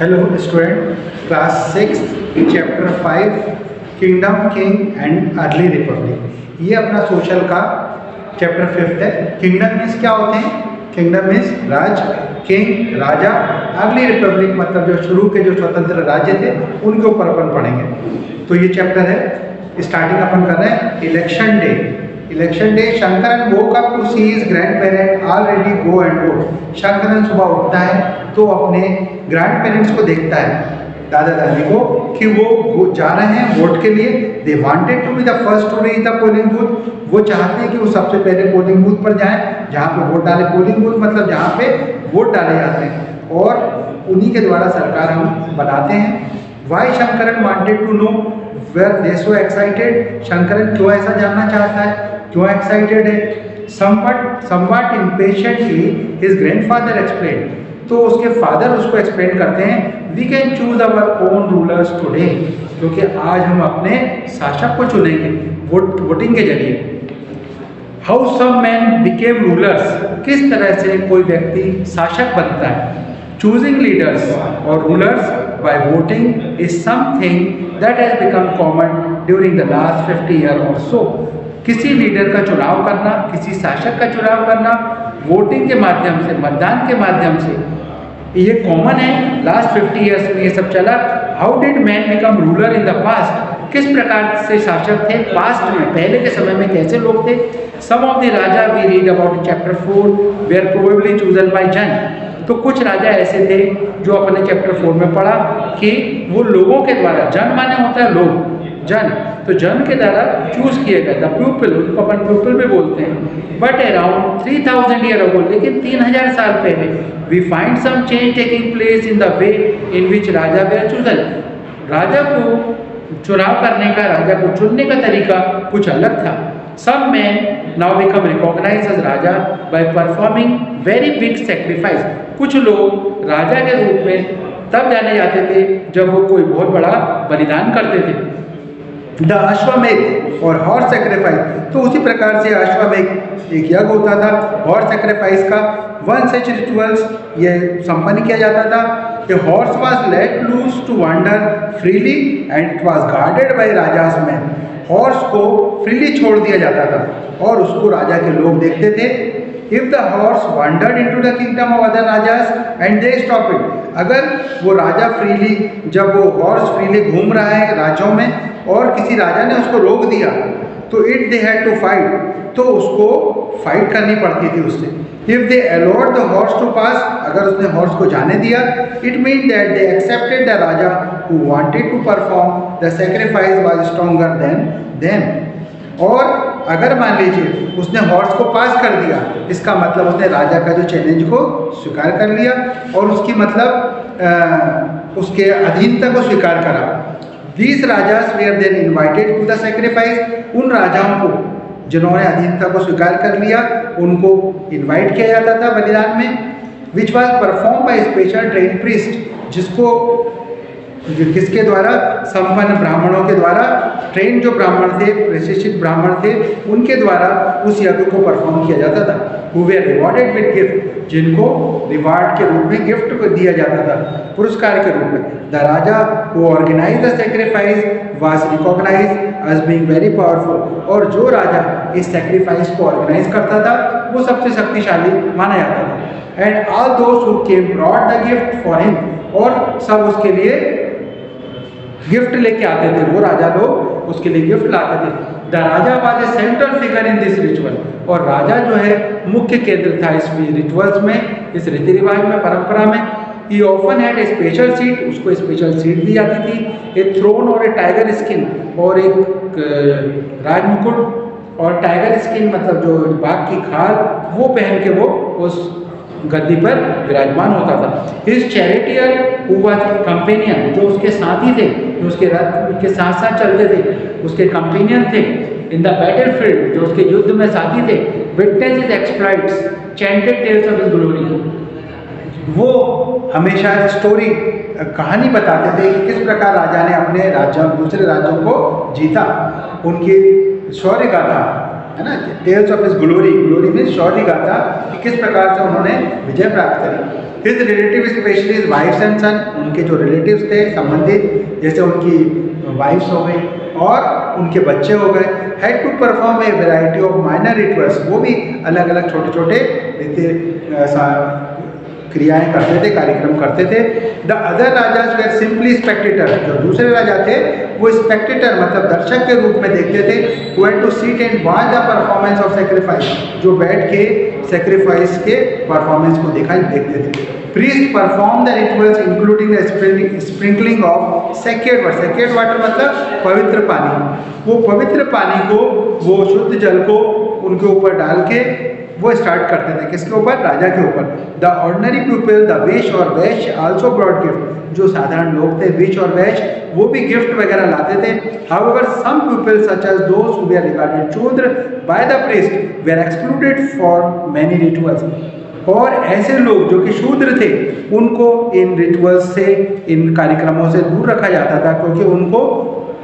Hello student, class 6 chapter 5 kingdom king and early Republic. ये अपना social का chapter 5 है। किंगडम मीन्स क्या होते हैं? किंगडम मीन्स राज, किंग राजा, अर्ली रिपब्लिक मतलब जो शुरू के जो स्वतंत्र राज्य थे उनके ऊपर अपन पढ़ेंगे। तो ये चैप्टर है। स्टार्टिंग अपन कर रहे हैं election day. Election day, Shankaran woke up to see his grandparents already go and vote। Shankaran सुबह उठता है तो अपने ग्रैंड पेरेंट्स को देखता है, दादा दादी को, कि वो जा रहे हैं वोट के लिए। They wanted to be the first to reach the polling booth. वो चाहते हैं कि वो सबसे पहले पोलिंग बूथ पर जाएं जहाँ पे वोट डाले। पोलिंग बूथ मतलब जहाँ पे वोट डाले जाते हैं और उन्हीं के द्वारा सरकार हम बनाते हैं। Why Shankaran wanted to know were they so excited. Shankaran क्यों ऐसा जानना चाहता है, क्यों एक्साइटेड है? somewhat impatiently his grandfather explained। तो उसके फादर उसको एक्सप्लेन करते हैं, we can choose our own rulers today, क्योंकि आज हम अपने शासक को चुनेंगे वोटिंग के जरिए। How some man became rulers, किस तरह से कोई व्यक्ति शासक बनता है। चूजिंग लीडर्स और rulers by voting is something that has become common during the last 50 year or so. किसी लीडर का चुनाव करना, किसी शासक का चुनाव करना वोटिंग के माध्यम से, मतदान के माध्यम से, ये कॉमन है। लास्ट 50 ईयर्स में ये सब चला। How did man become ruler in the past, किस प्रकार से शासक थे पास्ट में, पहले के समय में कैसे लोग थे। Some of the raja we read about in chapter 4 were probably chosen by jana. तो कुछ राजा ऐसे थे जो अपने चैप्टर 4 में पढ़ा कि वो लोगों के द्वारा, जन माने होता है लोग, जन, तो जन के द्वारा चूज किए गए। द पीपल, उनको अपन पीपल भी बोलते हैं। बट अराउंड 3000 ईयर अगो, लेकिन 3000 साल पहले, we find some change taking place in the way in which raja were chosen. राजा को चुनाव करने का, राजा को चुनने का तरीका कुछ अलग था। Some man now become recognize as raja by performing very big sacrifice. कुछ लोग राजा के रूप में तब जाने जाते थे जब वो कोई बहुत बड़ा बलिदान करते थे। द अश्वमेध और हॉर्स सेक्रीफाइस, तो उसी प्रकार से अश्वमेध एक यज्ञ होता था हॉर्स सेक्रीफाइस का। वन सच रिचुअल्स ये संपन्न किया जाता था कि horse was let loose to wander freely and it was guarded by raja's man. Horse को फ्रीली छोड़ दिया जाता था और उसको राजा के लोग देखते थे। If the horse wandered into the kingdom of other rajas and they stop it, अगर वो राजा फ्रीली, जब वो हॉर्स फ्रीली घूम रहा है राज्यों में और किसी राजा ने उसको रोक दिया, तो it they had to fight, तो उसको फाइट करनी पड़ती थी उससे। If they allowed the horse to pass, अगर उसने हॉर्स को जाने दिया, it mean that they accepted the raja who wanted to perform the sacrifice was stronger than them. और अगर मान लीजिए उसने हॉर्स को पास कर दिया, इसका मतलब उसने राजा का जो चैलेंज को स्वीकार कर लिया और उसकी मतलब उसके अधीनता को स्वीकार करा। These rajas were then invited to the sacrifice। उन राजाओं को जिन्होंने अधीनता को स्वीकार कर लिया उनको इनवाइट किया जाता था बलिदान में। Which was performed by special trained priest, जिसको किसके द्वारा? संपन्न ब्राह्मणों के द्वारा। ट्रेन जो ब्राह्मण थे, प्रशिक्षित ब्राह्मण थे, उनके द्वारा उस यज्ञ को परफॉर्म किया जाता था। Who were rewarded with gift, जिनको रिवार्ड के रूप में गिफ्ट को दिया जाता था, पुरस्कार के रूप में। The Raja who organized the sacrifice was recognized as being very powerful। और जो राजा इस सेक्रीफाइस को ऑर्गेनाइज करता था वो सबसे शक्तिशाली माना जाता था। And all those who came brought the gift for him, और सब उसके लिए गिफ्ट लेके आते थे, वो राजा लोग उसके लिए गिफ्ट लाते थे। The Raja was a central figure in this ritual, और राजा जो है मुख्य केंद्र था इस रिचुअल्स में, इस रीति रिवाज में, परंपरा में। He often had a special seat, उसको स्पेशल सीट दी जाती थी। ए थ्रोन और ए टाइगर स्किन, और एक राजमुकुट और टाइगर स्किन मतलब जो बाघ की खाल, वो पहन के वो उस गद्दी पर विराजमान होता था। His charioteer who was companion, जो उसके साथी थे, जो उसके रथ के साथ साथ चलते थे, उसके कंपेनियन थे। इन द बैटलफील्ड, जो उसके युद्ध में साथी थे। Witness his exploits, chanted tales of his glory, वो हमेशा स्टोरी, कहानी बताते थे कि किस प्रकार राजा ने अपने राज्यों, दूसरे राज्यों को जीता, उनकी शौर्य गाथा। है ना, tales of his glory, glory means शौर्य गाथा कि किस प्रकार से उन्होंने विजय प्राप्त करी। His relative specially his wifes and son, उनके जो रिलेटिव्स थे संबंधित, जैसे उनकी वाइफ्स हो गई और उनके बच्चे हो गए, had to perform a variety of minor rituals, वो भी अलग अलग छोटे छोटे क्रियाएं करते थे, कार्यक्रम करते थे। The other rajas were simply spectator, जो दूसरे राजा थे वो स्पेक्टेटर मतलब दर्शक के रूप में देखते थे। who had to sit and watch the performance of sacrifice, जो बैठ के सेक्रीफाइस के परफॉर्मेंस को देखते थे। Priest perform the rituals including the sprinkling of sacred water, sacred water मतलब पवित्र पानी, वो पवित्र पानी को, वो शुद्ध जल को उनके ऊपर डाल के वो स्टार्ट करते थे। किसके ऊपर? राजा के ऊपर। The ordinary people the wish और वैश्य आल्सो ब्रॉड गिफ्ट, जो साधारण लोग थे विश और वैश्य वो भी गिफ्ट वगैरह लाते थे। However some people such as those who were regarded shudra by the priest were excluded for many rituals, और ऐसे लोग जो कि शूद्र थे उनको इन रिचुअल्स से, इन कार्यक्रमों से दूर रखा जाता था, क्योंकि उनको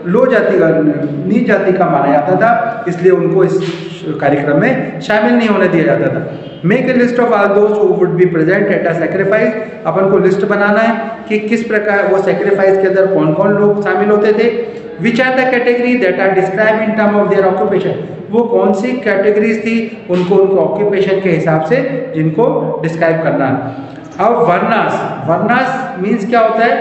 लो जाति का, नीच जाति का माना जाता था, इसलिए उनको इस कार्यक्रम में शामिल नहीं होने दिया जाता था। Make a list of all those who would be present at a sacrifice, अपन को लिस्ट बनाना है कि किस प्रकार वो सैक्रिफाइस के अंदर कौन कौन लोग शामिल होते थे। Which are the category that are describe in term of their occupation, वो कौन सी कैटेगरीज थी उनको उनके ऑक्यूपेशन के हिसाब से जिनको डिस्क्राइब करना है। अब वर्नास, वर्नास मीन्स क्या होता है?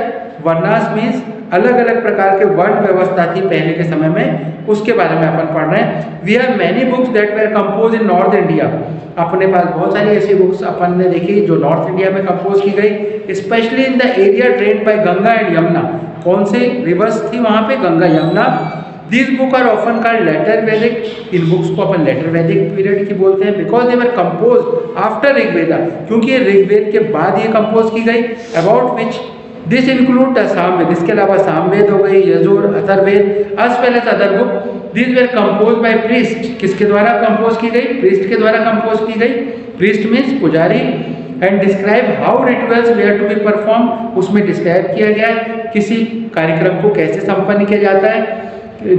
वर्नास मीन्स अलग अलग प्रकार के वर्ण व्यवस्था थी पहले के समय में, उसके बारे में अपन पढ़ रहे हैं। We have many books that were compose in north India, अपने पास बहुत सारी ऐसी बुक्स अपन ने देखी जो नॉर्थ इंडिया में कंपोज की गई, specially in the area drained by Ganga and Yamuna. कौन से रिवर्स थी वहाँ पे? Ganga Yamuna. These book are often called later Vedic, in books को अपन लेटर वैदिक पीरियड की बोलते हैं, because they were compose after Rigveda, क्योंकि ये ऋग्वेद के बाद ये कंपोज की गई। About which this include the Samaveda, इसके अलावा सामवेद हो गई, Yajur, Atharvaveda, as well as other book. This were compose by priest, किसके द्वारा कंपोज की गई? प्रीस्ट के द्वारा कंपोज की गई। प्रीस्ट मीन्स पुजारी। And describe how rituals were to be perform, उसमें डिस्क्राइब किया गया है किसी कार्यक्रम को कैसे संपन्न किया जाता है।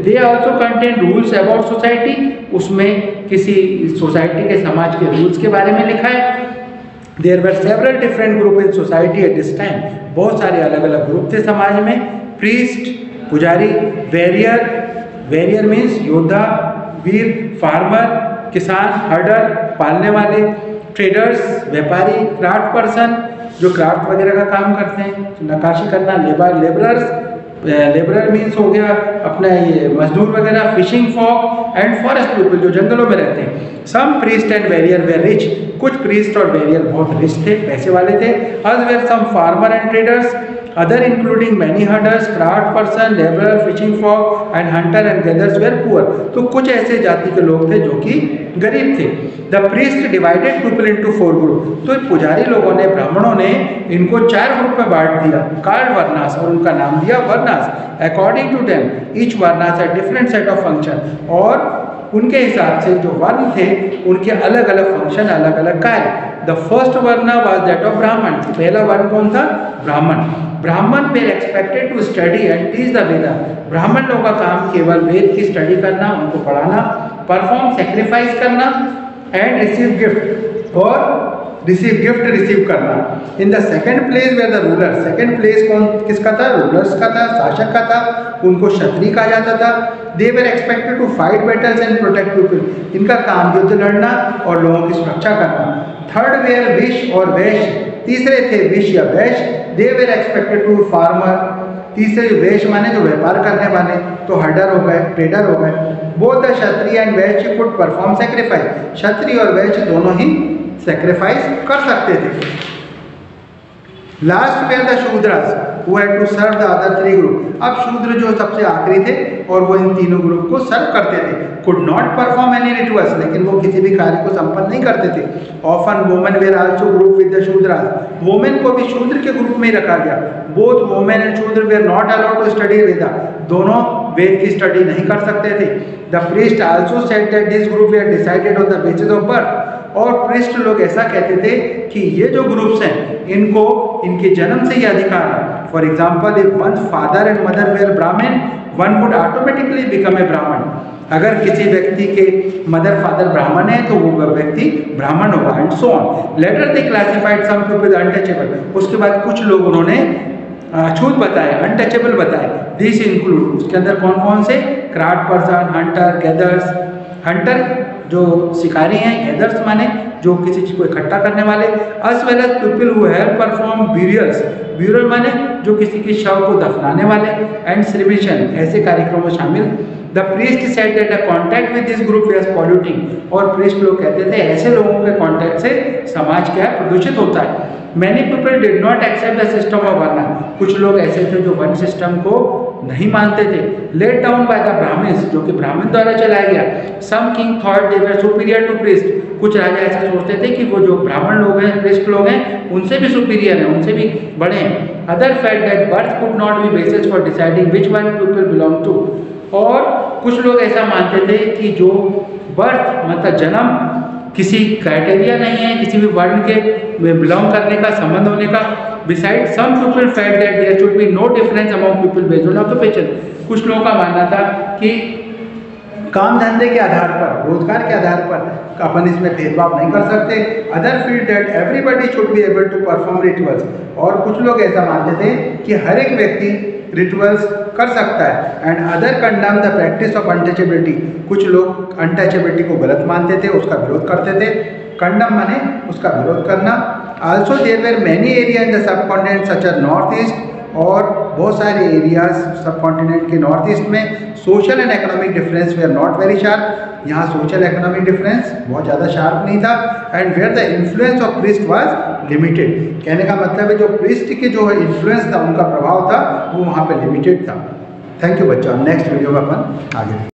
They also contain rules about society, उसमें किसी सोसाइटी के, समाज के रूल्स के बारे में लिखा है। There were several different group in society at this time, बहुत सारे अलग अलग ग्रुप थे समाज में। प्रीस्ट पुजारी, वेरियर, वेरियर मीन्स योद्धा, वीर, फार्मर किसान, हर्डर पालने वाले, ट्रेडर्स व्यापारी, क्राफ्ट पर्सन जो क्राफ्ट वगैरह का काम करते हैं, नक्काशी करना, लेबरर्स, लेबरर मीन्स हो गया अपना ये मजदूर वगैरह, fishing folk and forest people जो जंगलों में रहते हैं। Some priest and warrior were rich, कुछ प्रीस्ट और वेरियर बहुत रिच थे, पैसे वाले थे। As were some farmer and traders, other including many herders, craft person, labourer, fishing folk and hunter and gatherers were poor, तो कुछ ऐसे जाति के लोग थे जो कि गरीब थे। The priest divided people into 4 group, तो पुजारी लोगों ने, ब्राह्मणों ने इनको 4 ग्रुप में बांट दिया, कार्ड वर्नास, और उनका नाम दिया वर्नास। अकॉर्डिंग टू देम ईच वर्नास है डिफरेंट सेट ऑफ फंक्शन, और उनके हिसाब से जो वर्ण थे उनके अलग अलग फंक्शन, अलग अलग कार्य। The first varna was that of Brahmin, पहला वर्ण कौन था? ब्राह्मण। Brahmin were expected to study and teach the Veda, ब्राह्मण लोगों का काम केवल वेद की स्टडी करना, उनको पढ़ाना, परफॉर्म सेक्रीफाइस करना एंड रिसीव गिफ्ट, और रिसीव गिफ्ट रिसीव करना। In the second place were the ruler, second place कौन किसका था? रूलर्स का था, शासक का था, उनको क्षत्रिय कहा जाता था। They were expected to fight battles and protect people, इनका काम युद्ध लड़ना और लोगों की सुरक्षा करना। थर्ड वेयर विश और वैश्य, तीसरे थे विश या Vaishya. They were expected to farmer, तीसरे वैश्य माने जो व्यापार करने वाले, तो हर्डर हो गए, ट्रेडर हो गए। Both the Kshatriya and Vaishya could perform sacrifice, Kshatriya और वैश्य दोनों ही सेक्रीफाइस कर सकते थे। Last were the Shudras who had to serve the other 3 group, अब शूद्र जो सबसे आखिरी थे और वो इन तीनों ग्रुप को सर्व करते थे। Could not perform any rituals, लेकिन वो किसी भी कार्य को संपन्न नहीं करते थे। Often women were also group with the Shudras, women को भी शूद्र के ग्रुप में ही रखा गया। Both women and Shudra were not allowed to study Veda, दोनों वेद की स्टडी नहीं कर सकते थे। The priest also said that this group were decided on the basis of birth, और प्रीस्ट लोग ऐसा कहते थे कि ये जो ग्रुप्स हैं इनको इनके जन्म से ही अधिकार है। For example, if one father and mother were Brahmin, one would automatically become a Brahmin. अगर किसी व्यक्ति के मदर फादर ब्राह्मण है तो वो व्यक्ति ब्राह्मण होगा, and so on. Later they classified some people untouchable, उसके बाद कुछ लोग उन्होंने अछूत बताए, अनटचेबल बताए। दिस इंक्लूड, उसके अंदर कौन कौन से? Craft person, Hunter, gathers. Hunter जो शिकारी हैं, गैदर्स माने जो किसी चीज को इकट्ठा करने वाले, as well as people who help perform burials, burial माने जो किसी के शव को दफनाने वाले, एंड सेलिब्रेशन, ऐसे कार्यक्रमों में शामिल। The priest said that the contact with this group was polluting, और प्रीस्ट लोग कहते थे ऐसे लोगों के कॉन्टैक्ट से समाज क्या है? प्रदूषित होता है। Many people did not accept the system of varna, कुछ लोग ऐसे थे जो वर्ण सिस्टम को नहीं मानते थे। Let down by the Brahmins, जो कि ब्राह्मण द्वारा चलाया गया। Some king thought they were superior to priest, कुछ राजा ऐसा सोचते थे कि वो जो ब्राह्मण लोग हैं, प्रीस्ट लोग हैं, उनसे भी सुपीरियर हैं, उनसे भी बड़े हैं। Other felt that birth could not be basis for deciding which one people belong to, और कुछ लोग ऐसा मानते थे कि जो बर्थ मतलब जन्म किसी क्राइटेरिया नहीं है, किसी भी वर्ण के बिलोंग करने का, संबंध होने का। Beside some people felt that there should be no difference among people based on occupation, कुछ लोगों का मानना था कि काम धंधे के आधार पर, रोजगार के आधार पर अपन इसमें भेदभाव नहीं कर सकते। Other feel that everybody should be able to perform rituals, और कुछ लोग ऐसा मानते थे कि हर एक व्यक्ति रिचुअल्स कर सकता है। And other condemn the practice of untouchability, कुछ लोग अनटचेबिलिटी को गलत मानते थे, उसका विरोध करते थे। कंडम माने उसका विरोध करना। Also there were many area in the subcontinent such as north east, और बहुत सारे एरियाज सब कॉन्टिनेंट के नॉर्थ ईस्ट में social and economic difference were not very sharp, यहाँ सोशल इकोनॉमिक डिफरेंस बहुत ज़्यादा शार्प नहीं था। And where the influence of priest was limited, कहने का मतलब है जो प्रीस्ट के जो इन्फ्लुएंस था, उनका प्रभाव था, वो वहाँ पे लिमिटेड था। थैंक यू बच्चों, नेक्स्ट वीडियो में अपन आगे